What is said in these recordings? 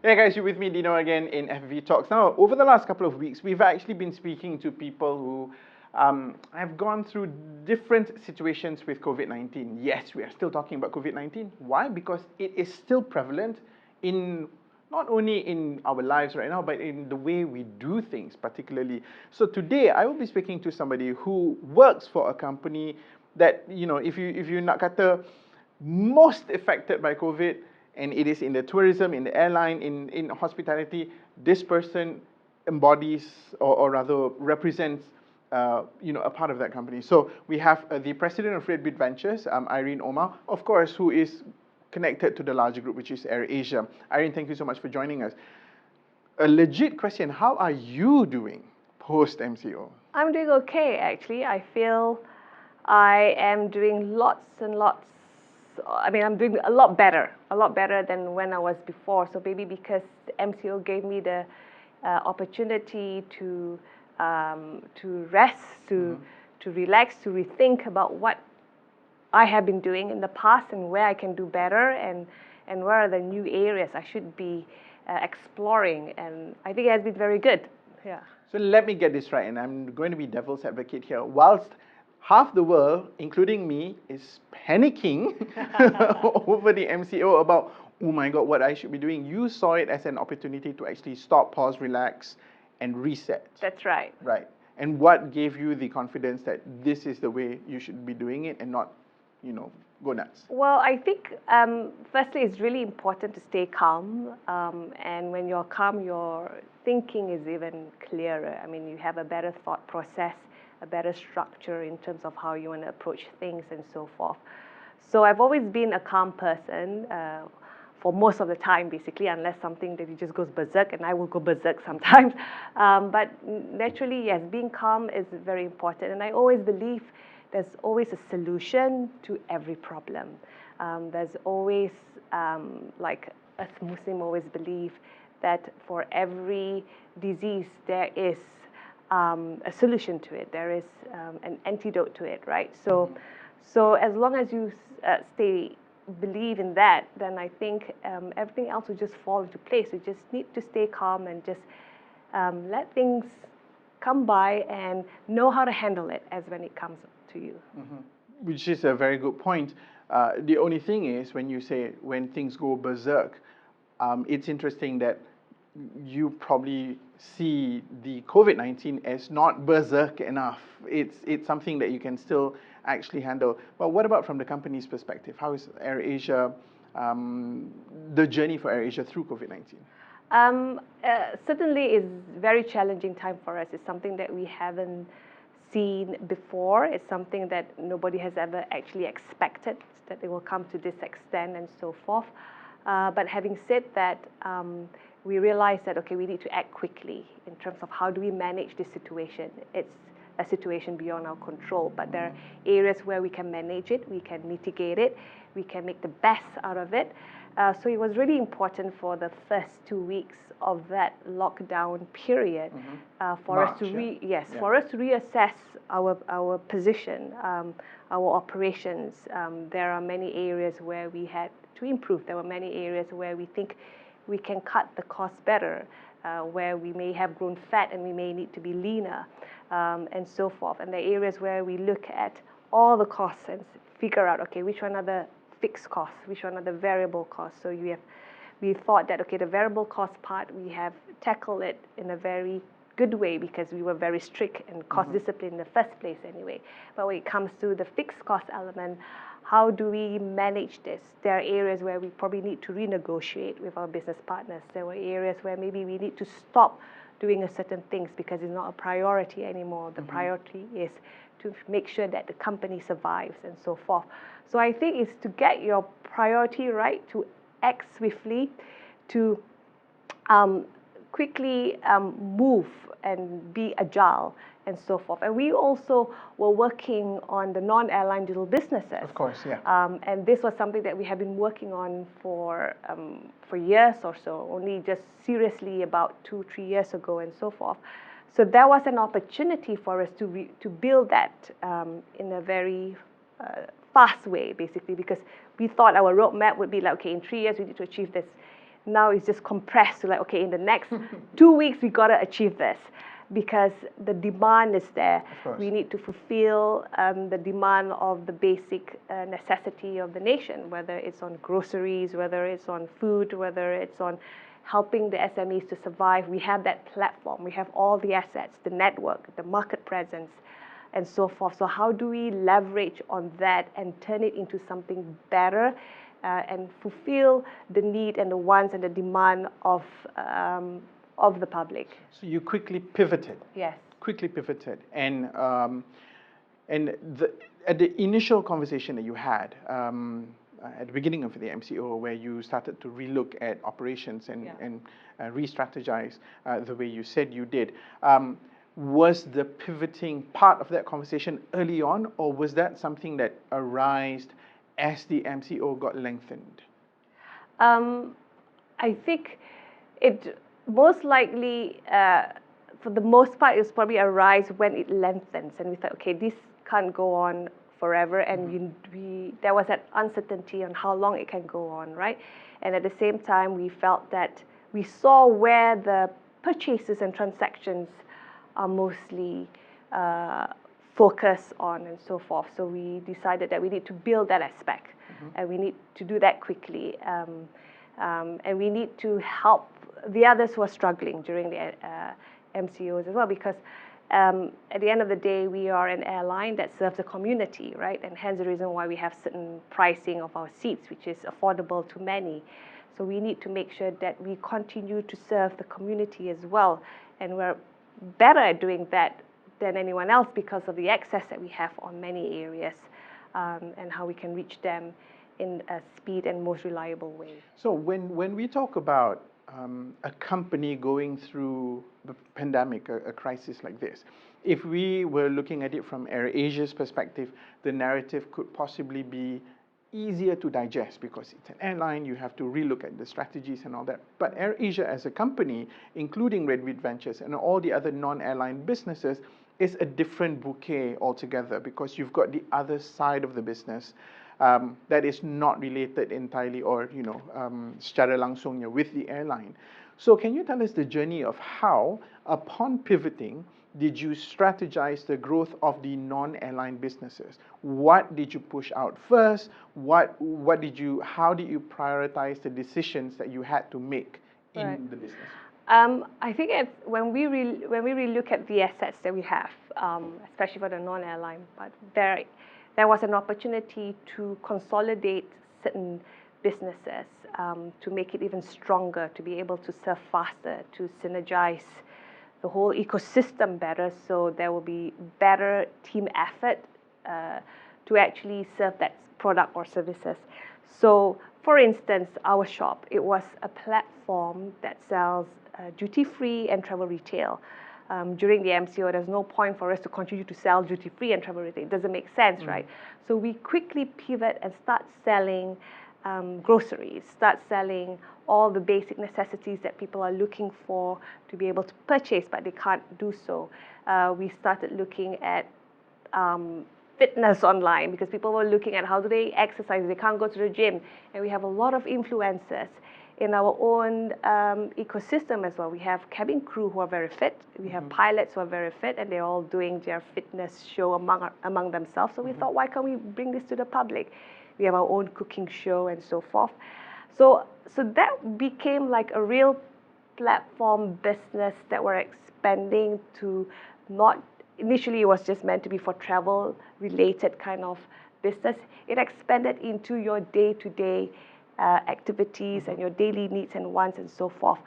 Hey guys, you're with me, Dino, again in FVTALKS. Now, over the last couple of weeks, we've actually been speaking to people who have gone through different situations with COVID-19. Yes, we are still talking about COVID-19. Why? Because it is still prevalent in not only in our lives right now, but in the way we do things, particularly. So today, I will be speaking to somebody who works for a company that, you know, if you nak kata most affected by COVID, and it is in the tourism, in the airline, in hospitality, this person embodies or rather represents a part of that company. So we have the president of RedBeat Ventures, Irene Omar, of course, who is connected to the larger group, which is AirAsia. Irene, thank you so much for joining us. A legit question, how are you doing post-MCO? I'm doing okay, actually. I feel I am doing lots and lots. I'm doing a lot better than when I was before. So maybe because the MCO gave me the opportunity to rest, to relax, to rethink about what I have been doing in the past and where I can do better and where are the new areas I should be exploring. And I think it has been very good. Yeah. So let me get this right, and I'm going to be devil's advocate here. Whilst half the world, including me, is panicking over the MCO about, oh my God, what I should be doing. You saw it as an opportunity to actually stop, pause, relax, and reset. That's right. Right. And what gave you the confidence that this is the way you should be doing it and not, go nuts? Well, I think, firstly, it's really important to stay calm. And when you're calm, your thinking is even clearer. I mean, you have a better thought process, a better structure in terms of how you want to approach things and so forth. So I've always been a calm person for most of the time, basically, unless something that just goes berserk, and I will go berserk sometimes. But naturally, yes, being calm is very important. And I always believe there's always a solution to every problem. There's always, like us Muslim always believe, that for every disease there is a solution to it. There is an antidote to it, right? So as long as you believe in that, then I think everything else will just fall into place. You just need to stay calm and just let things come by and know how to handle it as when it comes to you. Which is a very good point. The only thing is, when you say when things go berserk, it's interesting that you probably see the COVID-19 as not berserk enough. It's something that you can still actually handle. But what about from the company's perspective? How is AirAsia, the journey for AirAsia through COVID-19? Certainly is very challenging time for us. It's something that we haven't seen before. It's something that nobody has ever actually expected, that it will come to this extent and so forth. But having said that, we realized that, okay, we need to act quickly in terms of how do we manage this situation. It's a situation beyond our control, but there are areas where we can manage it, we can mitigate it, we can make the best out of it. So it was really important for the first 2 weeks of that lockdown period for us to reassess our position, our operations. There are many areas where we had to improve. There were many areas where we think we can cut the cost better, where we may have grown fat and we may need to be leaner, and so forth. And the areas where we look at all the costs and figure out, okay, which one are the fixed costs, which one are the variable costs. So we thought that, okay, the variable cost part, we have tackled it in a very good way because we were very strict and cost discipline in the first place anyway. But when it comes to the fixed cost element, how do we manage this? There are areas where we probably need to renegotiate with our business partners. There were areas where maybe we need to stop doing certain things because it's not a priority anymore. The priority is to make sure that the company survives and so forth. So I think it's to get your priority right, to act swiftly, to quickly move and be agile and so forth. And we also were working on the non-airline digital businesses. Of course, yeah. And this was something that we have been working on for years or so, only just seriously about 2-3 years ago and so forth. So there was an opportunity for us to build that in a very fast way, basically, because we thought our roadmap would be like, okay, in 3 years we need to achieve this now it's just compressed to like, okay, in the next 2 weeks, we got to achieve this because the demand is there. We need to fulfill the demand of the basic necessity of the nation, whether it's on groceries, whether it's on food, whether it's on helping the SMEs to survive. We have that platform. We have all the assets, the network, the market presence, and so forth. So how do we leverage on that and turn it into something better and fulfill the need and the wants and the demand of the public? So you quickly pivoted. Yes. Quickly pivoted, and at the initial conversation that you had at the beginning of the MCO, where you started to relook at operations and re-strategize the way you said you did. Was the pivoting part of that conversation early on, or was that something that arose as the MCO got lengthened? I think it most likely, for the most part, it was probably arise when it lengthens, and we thought, okay, this can't go on forever, and there was that uncertainty on how long it can go on, right? And at the same time, we felt that we saw where the purchases and transactions are mostly focused on and so forth. So we decided that we need to build that aspect, and we need to do that quickly, and we need to help the others who are struggling during the MCOs as well, because at the end of the day, we are an airline that serves the community, right? And hence the reason why we have certain pricing of our seats, which is affordable to many. So we need to make sure that we continue to serve the community as well. And we're better at doing that than anyone else because of the access that we have on many areas, and how we can reach them in a speed and most reliable way. So when we talk about a company going through the pandemic, a crisis like this, if we were looking at it from AirAsia's perspective, the narrative could possibly be easier to digest because it's an airline, you have to relook at the strategies and all that. But AirAsia as a company, including RedBeat Ventures and all the other non-airline businesses, is a different bouquet altogether because you've got the other side of the business that is not related entirely or, secara langsungnya with the airline. So can you tell us the journey of how, upon pivoting, did you strategize the growth of the non-airline businesses? What did you push out first? How did you prioritize the decisions that you had to make in the business? I think when we really look at the assets that we have, especially for the non-airline, but there was an opportunity to consolidate certain businesses to make it even stronger, to be able to serve faster, to synergize the whole ecosystem better, so there will be better team effort to actually serve that product or services. So, for instance, our shop, it was a platform that sells duty-free and travel retail. During the MCO, there's no point for us to continue to sell duty-free and travel retail. It doesn't make sense, right? So we quickly pivot and start selling groceries, start selling all the basic necessities that people are looking for to be able to purchase, but they can't do so. We started looking at fitness online because people were looking at how do they exercise, they can't go to the gym. And we have a lot of influencers in our own ecosystem as well. We have cabin crew who are very fit, we have pilots who are very fit, and they're all doing their fitness show among themselves. So we thought, why can't we bring this to the public? We have our own cooking show and so forth. So that became like a real platform business that we're expanding to. Not initially, it was just meant to be for travel related kind of business. It expanded into your day-to-day activities and your daily needs and wants and so forth.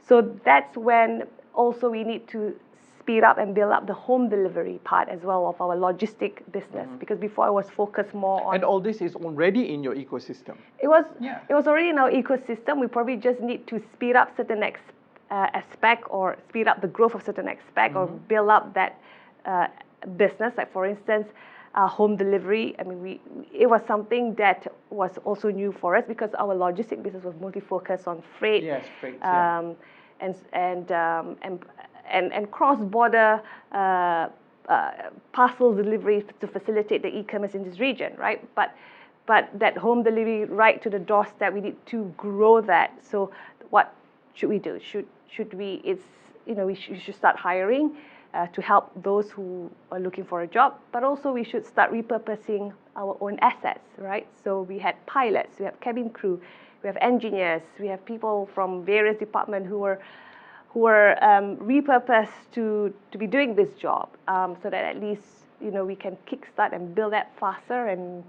So that's when also we need to speed up and build up the home delivery part as well of our logistic business, because before I was focused more on... And all this is already in your ecosystem. It was already in our ecosystem. We probably just need to speed up certain aspect or speed up the growth of certain aspect or build up that business. Like for instance, home delivery. I mean, it was something that was also new for us because our logistic business was mostly focused on freight. Yes, freight. And cross-border parcel delivery to facilitate the e-commerce in this region, right? But that home delivery right to the doorstep, we need to grow that. So what should we do? Should we? We should start hiring to help those who are looking for a job, but also we should start repurposing our own assets, right? So we had pilots, we have cabin crew, we have engineers, we have people from various departments who were repurposed to be doing this job, so that at least we can kickstart and build that faster and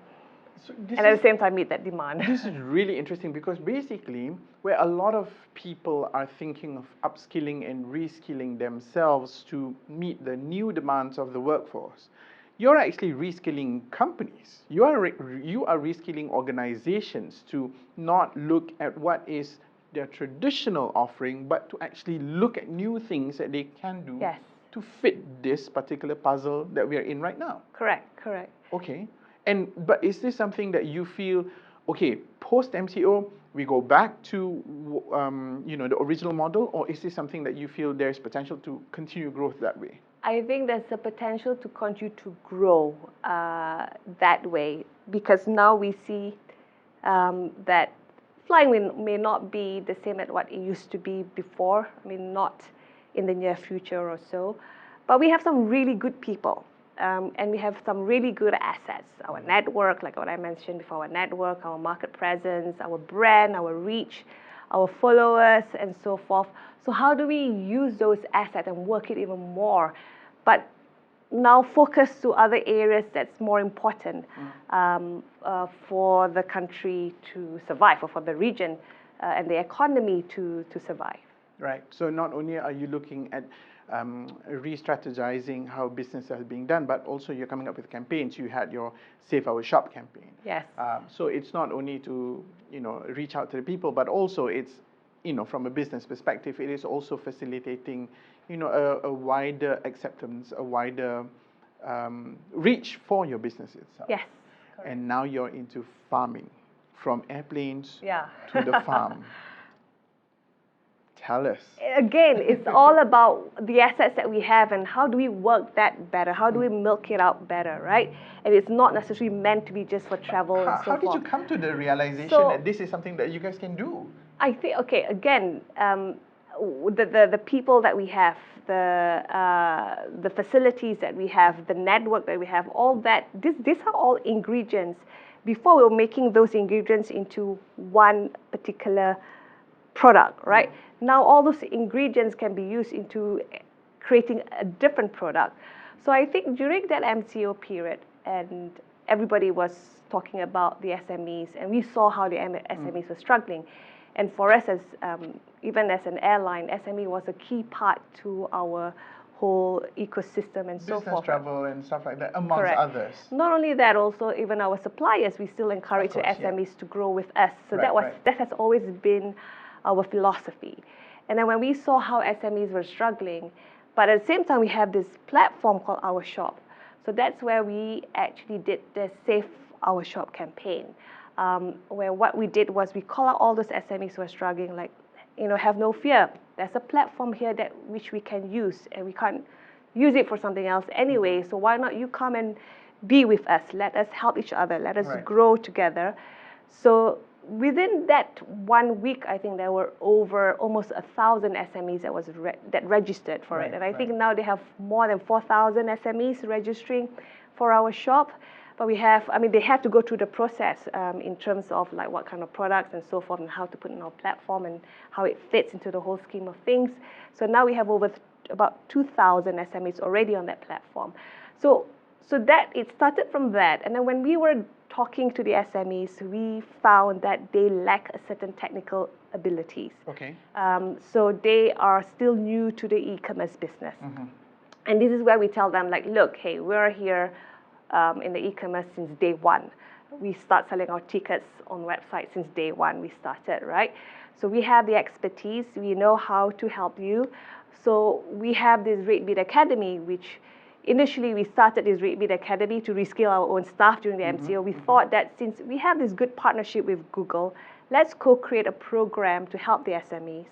at the same time meet that demand. This is really interesting because basically where a lot of people are thinking of upskilling and reskilling themselves to meet the new demands of the workforce, you're actually reskilling companies. You are reskilling organizations to not look at what is their traditional offering, but to actually look at new things that they can do to fit this particular puzzle that we are in right now. Correct. Okay. But is this something that you feel, okay, post MCO, we go back to the original model, or is this something that you feel there's potential to continue growth that way? I think there's the potential to continue to grow that way, because now we see that flying may not be the same as what it used to be before. I mean, not in the near future or so, but we have some really good people. And we have some really good assets. Our network, like what I mentioned before, our market presence, our brand, our reach, our followers, and so forth. So how do we use those assets and work it even more? But now focus to other areas that's more important for the country to survive, or for the region and the economy to survive. Right. So not only are you looking at re-strategizing how business is being done, but also you're coming up with campaigns. You had your Save Our Shop campaign. Yes. So it's not only to reach out to the people, but also it's from a business perspective, it is also facilitating a wider acceptance, a wider reach for your business itself. Yes. Correct. And now you're into farming, from airplanes to the farm. Tell us. Again, it's all about the assets that we have and how do we work that better? How do we milk it out better, right? And it's not necessarily meant to be just for travel and so forth. How did you come to the realization that this is something that you guys can do? I think, again, the people that we have, the facilities that we have, the network that we have, all that, these are all ingredients. Before we were making those ingredients into one particular product, right? Now all those ingredients can be used into creating a different product. So I think during that MCO period, and everybody was talking about the SMEs, and we saw how the SMEs were struggling. And for us, as even as an airline, SME was a key part to our whole ecosystem and so forth. Business travel and stuff like that, amongst others. Not only that, also even our suppliers, we still encourage the SMEs to grow with us. So that has always been our philosophy. And then when we saw how SMEs were struggling, but at the same time we have this platform called Our Shop. So that's where we actually did the Save Our Shop campaign, where what we did was we call out all those SMEs who are struggling, like, have no fear. There's a platform here which we can use, and we can't use it for something else anyway. So why not you come and be with us? Let us help each other. Let us grow together. So within that 1 week, I think there were over almost 1,000 SMEs that registered for it. And I think now they have more than 4,000 SMEs registering for our shop. But they have to go through the process in terms of like what kind of products and so forth, and how to put in our platform and how it fits into the whole scheme of things. So now we have over about 2,000 SMEs already on that platform. So that it started from that. And then when we were talking to the SMEs, we found that they lack a certain technical abilities. Okay. So they are still new to the e-commerce business. And this is where we tell them, like, look, hey, we're here in the e-commerce since day one. We start selling our tickets on websites since day one we started, right? So we have the expertise, we know how to help you. So we have this RedBeat Academy, which initially we started this RedBeat Academy to reskill our own staff during the MCO. We thought that since we have this good partnership with Google, let's co-create a program to help the SMEs.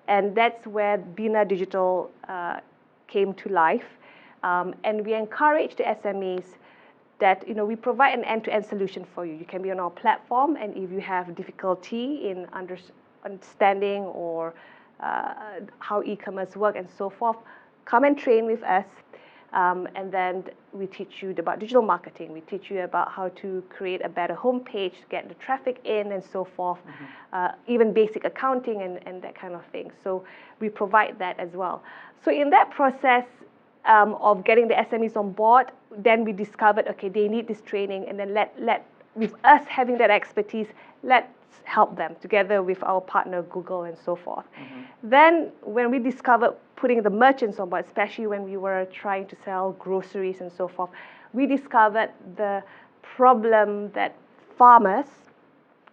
And that's where Bina Digital came to life. And we encourage the SMEs that we provide an end-to-end solution for you. You can be on our platform, and if you have difficulty in understanding or how e-commerce work and so forth, come and train with us. And then we teach you about digital marketing. We teach you about how to create a better homepage, get the traffic in and so forth, even basic accounting and that kind of thing. So we provide that as well. So in that process of getting the SMEs on board, then we discovered, okay, they need this training, and then with us having that expertise, let's help them together with our partner Google and so forth. Then when we discovered putting the merchants on board, especially when we were trying to sell groceries and so forth, we discovered the problem that farmers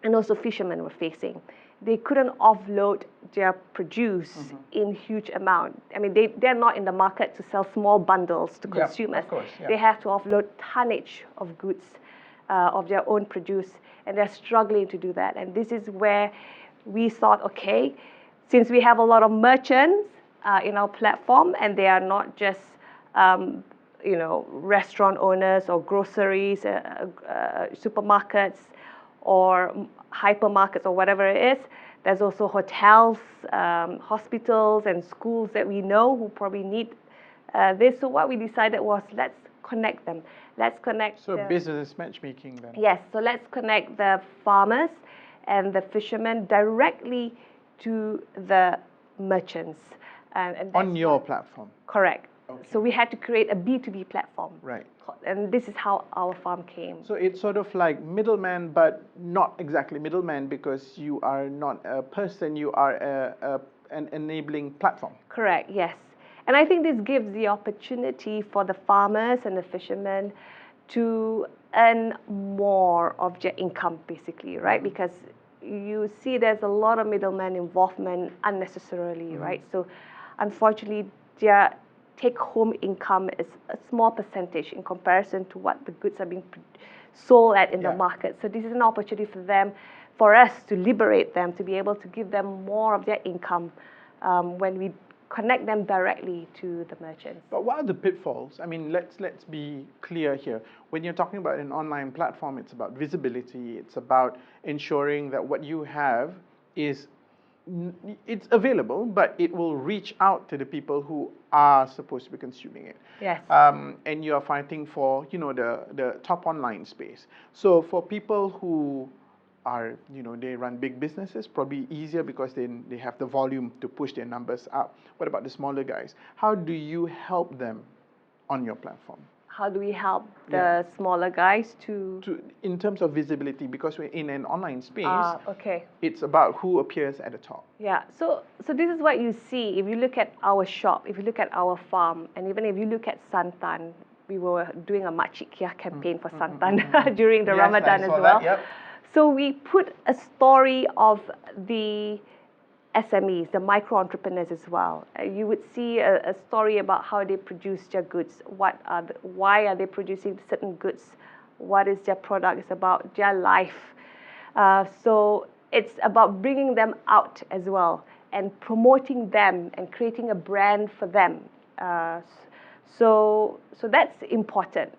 and also fishermen were facing. They couldn't offload their produce in huge amount. I mean, they're not in the market to sell small bundles to consumers. Of course, They have to offload tonnage of goods of their own produce, and they're struggling to do that. And this is where we thought, okay, since we have a lot of merchants in our platform, and they are not just restaurant owners or groceries, supermarkets or hypermarkets or whatever it is. There's also hotels, hospitals and schools that we know who probably need this. So what we decided was, let's connect them. Let's connect. So business matchmaking then. Yes, so let's connect the farmers and the fishermen directly to the merchants. And on your platform? Correct. Okay. So we had to create a B2B platform. Right. And this is how our farm came. So it's sort of like middleman, but not exactly middleman, because you are not a person, you are an enabling platform. Correct, yes. And I think this gives the opportunity for the farmers and the fishermen to earn more of their income, basically, right? Because you see there's a lot of middleman involvement unnecessarily, right? So unfortunately, their take-home income is a small percentage in comparison to what the goods are being sold at in the market. So this is an opportunity for us to liberate them, to be able to give them more of their income when we connect them directly to the merchants. But what are the pitfalls? I mean, let's be clear here. When you're talking about an online platform, it's about visibility. It's about ensuring that what you have it's available, but it will reach out to the people who are supposed to be consuming it. Yes. And you are fighting for, the top online space. So for people who are, they run big businesses, probably easier because they have the volume to push their numbers up. What about the smaller guys? How do you help them on your platform? How do we help the smaller guys in terms of visibility? Because we're in an online space, it's about who appears at the top. Yeah, so this is what you see. If you look at our shop, if you look at our farm, and even if you look at Santan, we were doing a Makcik Kia campaign for Santan during the Ramadan as well. So we put a story of the SMEs, the micro entrepreneurs as well. You would see a story about how they produce their goods, why are they producing certain goods, what is their product, it's about their life. So it's about bringing them out as well and promoting them and creating a brand for them. So that's important.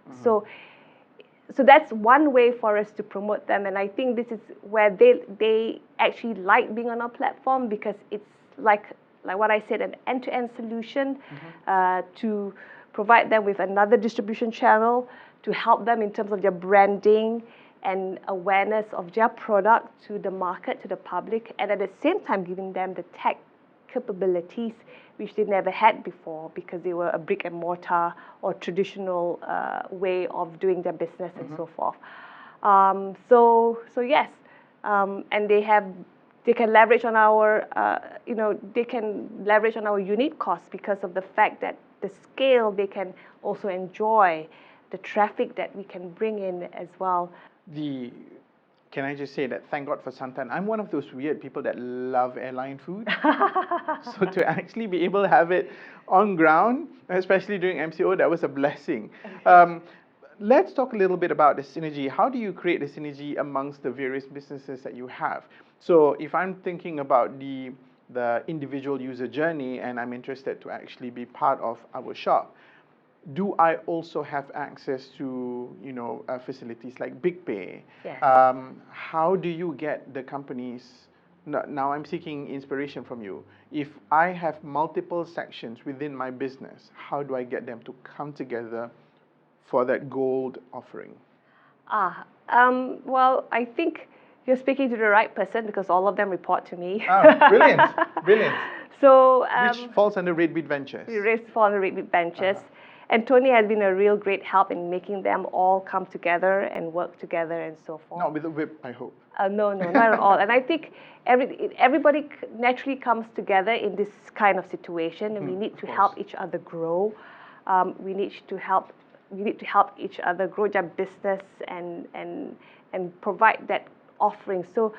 So that's one way for us to promote them, and I think this is where they actually like being on our platform, because it's like what I said, an end-to-end solution to provide them with another distribution channel, to help them in terms of their branding and awareness of their product to the market, to the public, and at the same time giving them the tech capabilities which they never had before, because they were a brick and mortar or traditional way of doing their business and so forth. So yes, and they can leverage on our unit costs, because of the fact that the scale, they can also enjoy the traffic that we can bring in as well. Can I just say that thank God for Santan. I'm one of those weird people that love airline food. So to actually be able to have it on ground, especially during MCO, that was a blessing. Let's talk a little bit about the synergy. How do you create the synergy amongst the various businesses that you have? So if I'm thinking about the individual user journey and I'm interested to actually be part of our shop, do I also have access to, facilities like BigPay? Yes. How do you get the companies Now I'm seeking inspiration from you. If I have multiple sections within my business, how do I get them to come together for that gold offering? Well, I think you're speaking to the right person because all of them report to me. Brilliant, brilliant. So, which falls under RedBeat Ventures. It falls under RedBeat Ventures. And Tony has been a real great help in making them all come together and work together and so forth. Not with a whip, I hope. No, not at all. And I think everybody naturally comes together in this kind of situation, and we need to help each other grow. We need to help each other grow their business and provide that offering. So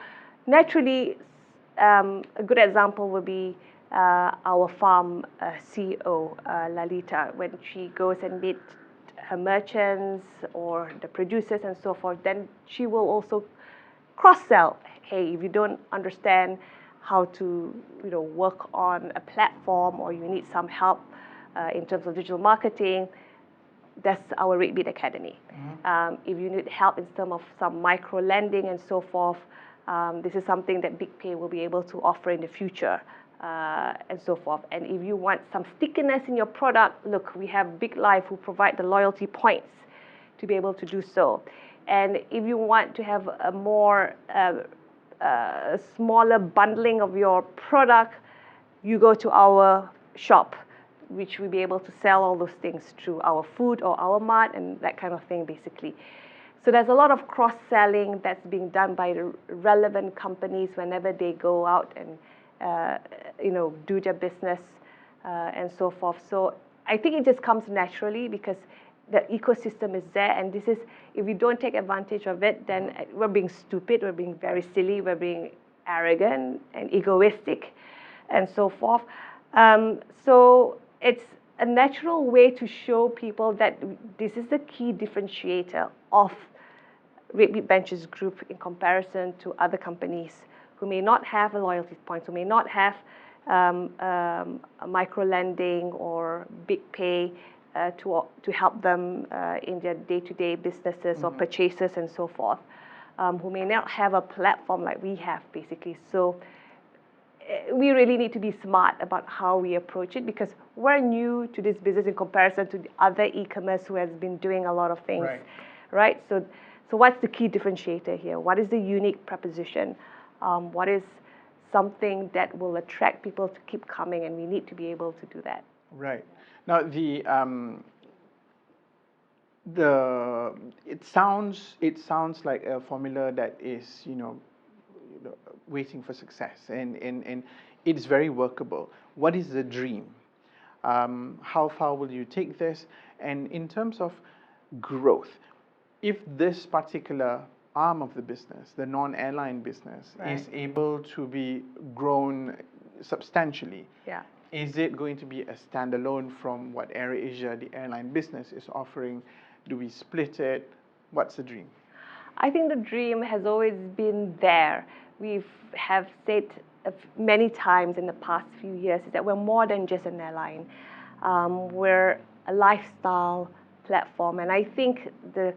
naturally, a good example would be our farm CEO, Lalita, when she goes and meet her merchants or the producers and so forth, then she will also cross-sell. Hey, if you don't understand how to work on a platform, or you need some help in terms of digital marketing, that's our RedBeat Academy. If you need help in terms of some micro lending and so forth, this is something that BigPay will be able to offer in the future. And so forth. And if you want some stickiness in your product, look, we have Big Life who provide the loyalty points to be able to do so. And if you want to have a more smaller bundling of your product, you go to our shop, which will be able to sell all those things through our food or our mart and that kind of thing, basically. So there's a lot of cross-selling that's being done by the relevant companies whenever they go out and do their business and so forth. So I think it just comes naturally because the ecosystem is there, and this is, if we don't take advantage of it, then we're being stupid, we're being very silly, we're being arrogant and egoistic and so forth. So it's a natural way to show people that this is the key differentiator of RedBeat Ventures Group in comparison to other companies who may not have a loyalty points, who may not have a micro lending or big pay to help them in their day-to-day businesses or purchases and so forth, who may not have a platform like we have, basically. So we really need to be smart about how we approach it, because we're new to this business in comparison to the other e-commerce who has been doing a lot of things, right? So what's the key differentiator here? What is the unique proposition? What is something that will attract people to keep coming, and we need to be able to do that. Right. Now it sounds like a formula that is waiting for success, and it's very workable. What is the dream? How far will you take this? And in terms of growth, if this particular arm of the business, the non-airline business, is able to be grown substantially, is it going to be a standalone from what AirAsia, the airline business, is offering? Do we split it? What's the dream? I think the dream has always been there. We have said many times in the past few years is that we're more than just an airline. We're a lifestyle platform, and I think the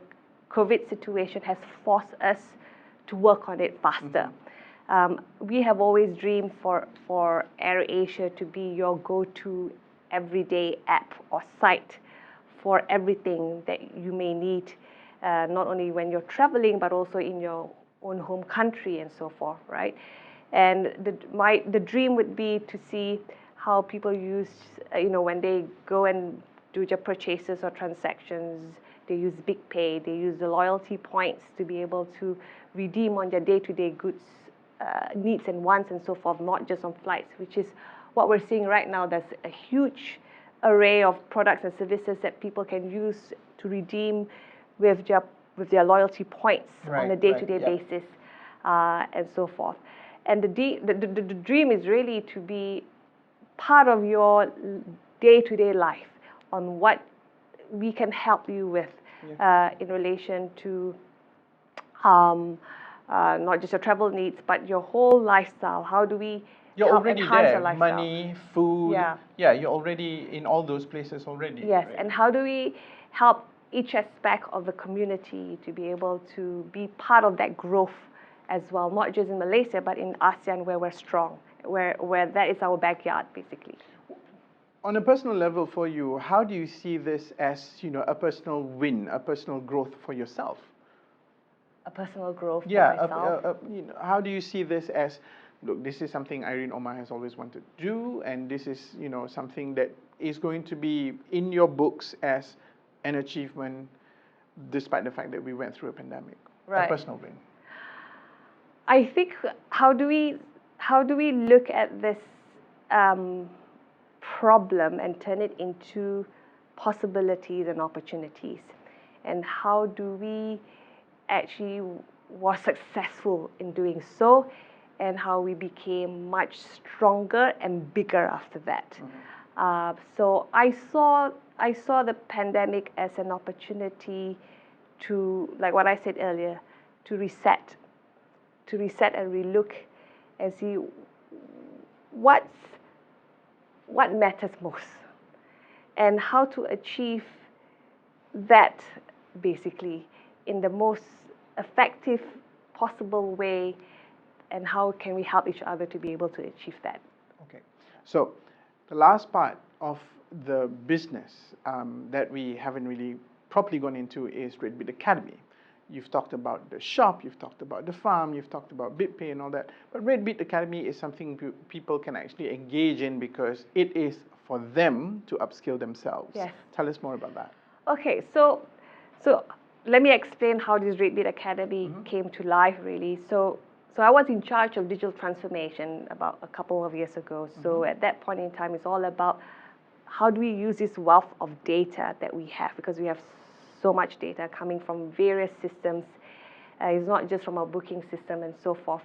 COVID situation has forced us to work on it faster. We have always dreamed for AirAsia to be your go-to everyday app or site for everything that you may need, not only when you're traveling, but also in your own home country and so forth, right? And the dream would be to see how people use, when they go and do their purchases or transactions, they use BigPay, they use the loyalty points to be able to redeem on their day-to-day goods, needs and wants and so forth, not just on flights, which is what we're seeing right now. There's a huge array of products and services that people can use to redeem with their loyalty points on a day-to-day basis, and so forth. And the dream is really to be part of your day-to-day life on what we can help you with in relation to not just your travel needs, but your whole lifestyle. How do we help enhance your lifestyle? Money, food. You're already in all those places already. Yes, and how do we help each aspect of the community to be able to be part of that growth as well, not just in Malaysia, but in ASEAN where we're strong, where that is our backyard, basically. On a personal level for you, how do you see this as, a personal win, a personal growth for yourself? A personal growth for Yeah, myself. how do you see this as, look, this is something Irene Omar has always wanted to do, and this is, something that is going to be in your books as an achievement, despite the fact that we went through a pandemic, Right. a personal win? I think how do we look at this problem and turn it into possibilities and opportunities, and how do we actually was successful in doing so, and how we became much stronger and bigger after that. So I saw the pandemic as an opportunity to, like what I said earlier, to reset and relook and see what matters most and how to achieve that basically in the most effective possible way, and how can we help each other to be able to achieve that. Okay, so the last part of the business that we haven't really properly gone into is RedBeat Academy. You've talked about the shop, you've talked about the farm, you've talked about BitPay and all that. But RedBeat Academy is something people can actually engage in because it is for them to upskill themselves. Yes. Tell us more about that. Okay, so let me explain how this RedBeat Academy came to life, really. So I was in charge of digital transformation about a couple of years ago. So at that point in time, it's all about how do we use this wealth of data that we have, because we have so much data coming from various systems. It's not just from our booking system and so forth.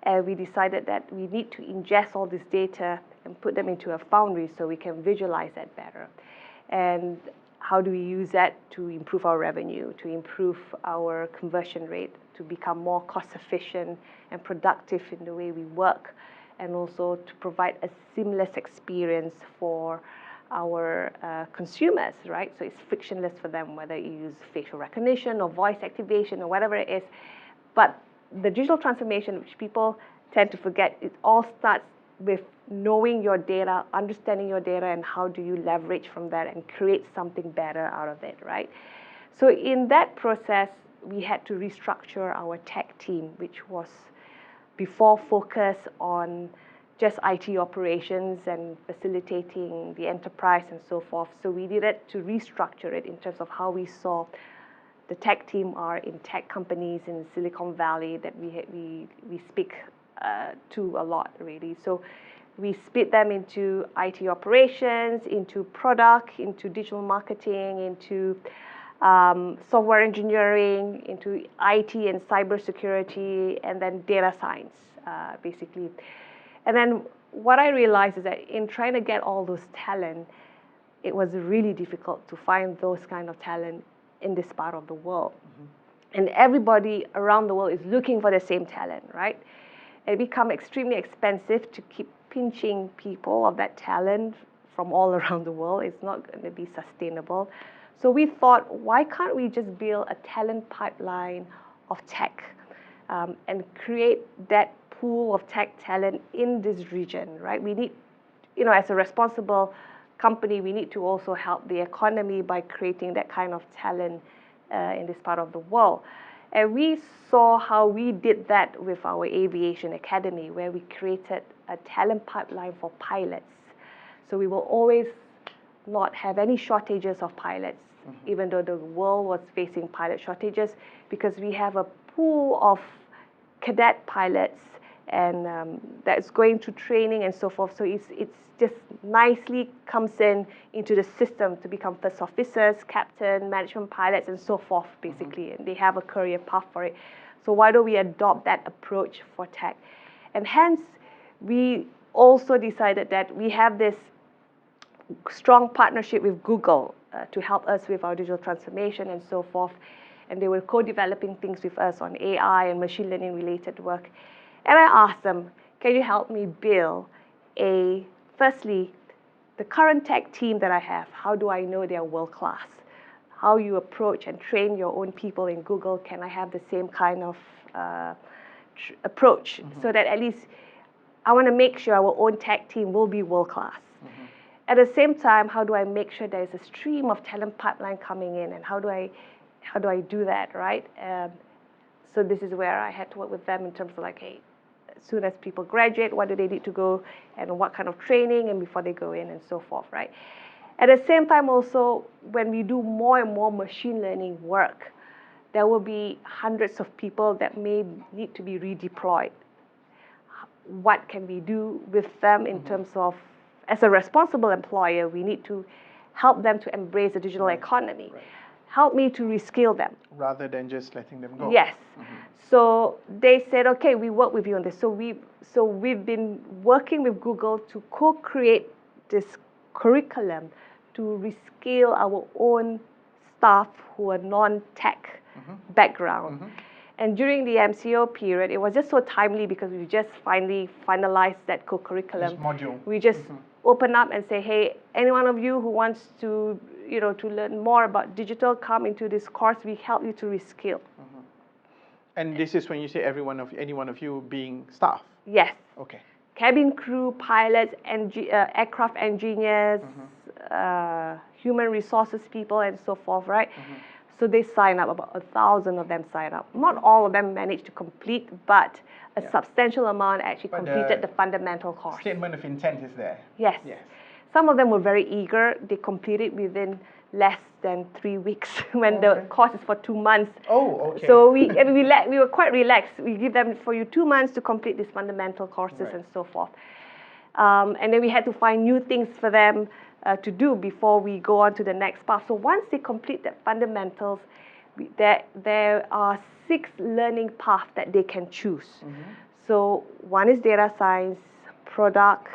And we decided that we need to ingest all this data and put them into a foundry so we can visualize that better. And how do we use that to improve our revenue, to improve our conversion rate, to become more cost efficient and productive in the way we work, and also to provide a seamless experience for our consumers, right? So it's frictionless for them, whether you use facial recognition or voice activation or whatever it is. But the digital transformation, which people tend to forget, it all starts with knowing your data, understanding your data, and how do you leverage from that and create something better out of it, right? So in that process, we had to restructure our tech team, which was before focused on just IT operations and facilitating the enterprise and so forth. So we needed to restructure it in terms of how we saw the tech team are in tech companies in Silicon Valley that we speak to a lot, really. So we split them into IT operations, into product, into digital marketing, into software engineering, into IT and cybersecurity, and then data science, basically. And then what I realized is that in trying to get all those talent, it was really difficult to find those kind of talent in this part of the world. And everybody around the world is looking for the same talent, right? It becomes extremely expensive to keep pinching people of that talent from all around the world. It's not going to be sustainable. So we thought, why can't we just build a talent pipeline of tech and create that pool of tech talent in this region, right? We need, as a responsible company, we need to also help the economy by creating that kind of talent in this part of the world. And we saw how we did that with our Aviation Academy, where we created a talent pipeline for pilots. So we will always not have any shortages of pilots, even though the world was facing pilot shortages, because we have a pool of cadet pilots and that's going to training and so forth. So it's just nicely comes into the system to become first officers, captain, management pilots, and so forth, basically. And they have a career path for it. So why don't we adopt that approach for tech? And hence, we also decided that we have this strong partnership with Google to help us with our digital transformation and so forth. And they were co-developing things with us on AI and machine learning related work. And I asked them, can you help me build firstly, the current tech team that I have, how do I know they're world-class? How you approach and train your own people in Google, can I have the same kind of approach, so that at least I want to make sure our own tech team will be world class. At the same time, how do I make sure there's a stream of talent pipeline coming in, and how do I do that, right? So this is where I had to work with them in terms of like, hey, as soon as people graduate, what do they need to go, and what kind of training, and before they go in, and so forth, right? At the same time also, when we do more and more machine learning work, there will be hundreds of people that may need to be redeployed. What can we do with them in terms of, as a responsible employer, we need to help them to embrace the digital economy. Help me to reskill them. Rather than just letting them go. Yes. So they said, okay, we work with you on this. So we've been working with Google to co-create this curriculum to reskill our own staff who are non-tech background. And during the MCO period, it was just so timely because we just finally finalized that co-curriculum. This module. We just open up and say, hey, any one of you who wants to, to learn more about digital, come into this course. We help you to reskill. And this is when you say any one of you being staff? Yes. Okay. Cabin crew, pilots, aircraft engineers, human resources people, and so forth, right? So they sign up, about 1,000 of them sign up. Not all of them managed to complete, but a substantial amount actually completed the fundamental course. Statement of intent is there. Yes. Some of them were very eager. They completed within less than 3 weeks when the course is for 2 months. Oh, okay. So we were quite relaxed. We give them for you 2 months to complete these fundamental courses and so forth. And then we had to find new things for them to do before we go on to the next path. So once they complete the fundamentals, there are 6 learning paths that they can choose. So one is data science, product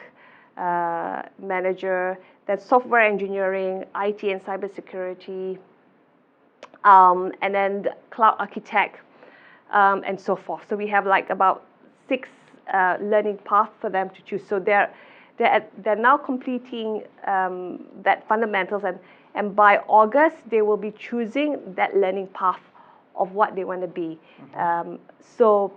manager, then software engineering, IT and cybersecurity, and then cloud architect, and so forth. So we have like about 6 learning paths for them to choose. So they're now completing that fundamentals, and by August they will be choosing that learning path of what they want to be. So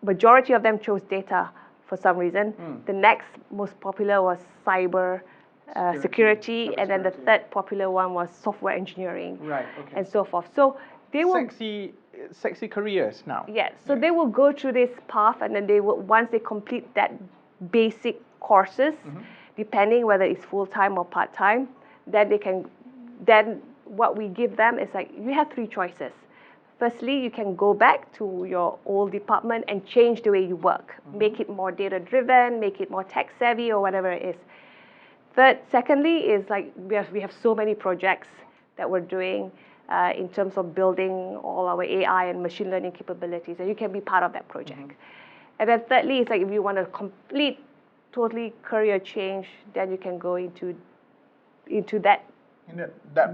majority of them chose data for some reason. The next most popular was cyber security, and then the third popular one was software engineering, and so forth. So they will sexy careers now. Yes. So they will go through this path, and then they will, once they complete that basic courses, depending whether it's full-time or part-time, then what we give them is like, you have 3 choices. Firstly, you can go back to your old department and change the way you work, make it more data-driven, make it more tech-savvy, or whatever it is. Secondly, is like we have so many projects that we're doing in terms of building all our AI and machine learning capabilities, and you can be part of that project. And then thirdly, it's like if you want to complete totally career change, then you can go into that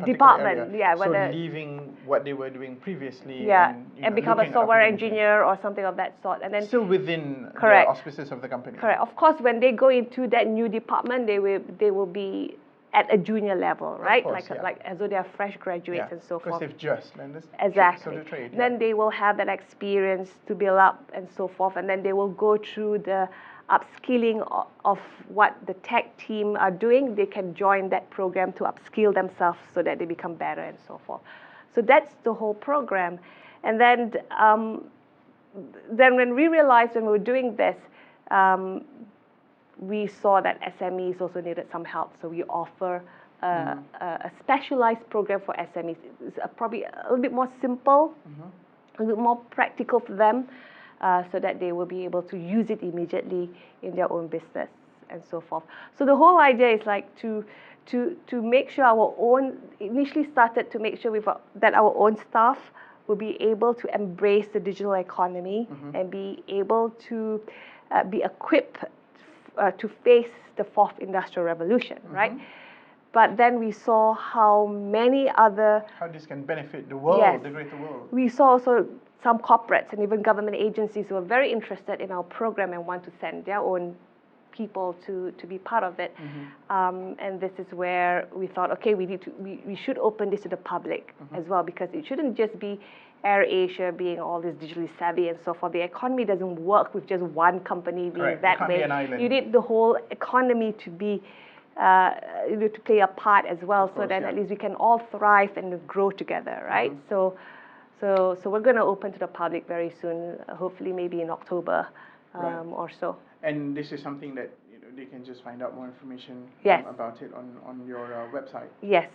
department. Area. So leaving what they were doing previously, and become a software engineer or something of that sort. And then still within the auspices of the company. Correct. Of course, when they go into that new department, they will be at a junior level, right? Course, like as though they are fresh graduates and so forth. Because they've just learned this exactly. sort of trade. Then they will have that experience to build up and so forth, and then they will go through the upskilling of what the tech team are doing. They can join that program to upskill themselves so that they become better and so forth. So that's the whole program. And then when we realized when we were doing this, we saw that SMEs also needed some help. So we offer a specialized program for SMEs. It's probably a little bit more simple, a little bit more practical for them, so that they will be able to use it immediately in their own business and so forth. So the whole idea is like to make sure our own, initially started to make sure that our own staff will be able to embrace the digital economy and be able to be equipped to face the 4th industrial revolution, right? But then we saw how this can benefit the world, the greater world. We saw also some corporates and even government agencies who are very interested in our program and want to send their own people to be part of it. And this is where we thought, okay, we should open this to the public as well, because it shouldn't just be AirAsia being all this digitally savvy and so forth. The economy doesn't work with just one company being Correct. that It can't way. be an island. You need the whole economy to be to play a part as well, Of course, so that yeah. at least we can all thrive and grow together, right? So we're going to open to the public very soon, hopefully maybe in October or so. And this is something that they can just find out more information Yes. about it on your website. Yes,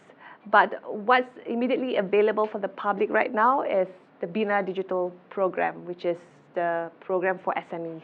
but what's immediately available for the public right now is the Bina Digital Program, which is the program for SMEs.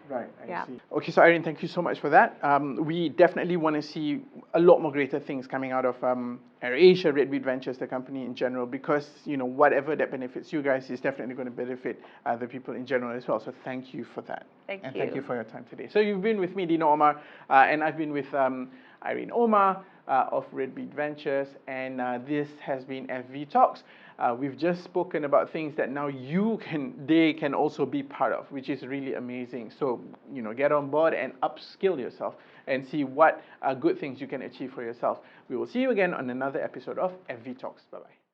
Right, I see. Okay, so Irene, thank you so much for that. We definitely want to see a lot more greater things coming out of AirAsia, RedBeat Ventures, the company in general, because whatever that benefits you guys is definitely going to benefit the people in general as well. So thank you for that. Thank and you. Thank you for your time today. So you've been with me, Dino Omar, and I've been with Irene Omar of RedBeat Ventures, and this has been FVTALKS. We've just spoken about things that now they can also be part of, which is really amazing. So, get on board and upskill yourself and see what good things you can achieve for yourself. We will see you again on another episode of FVTALKS. Bye-bye.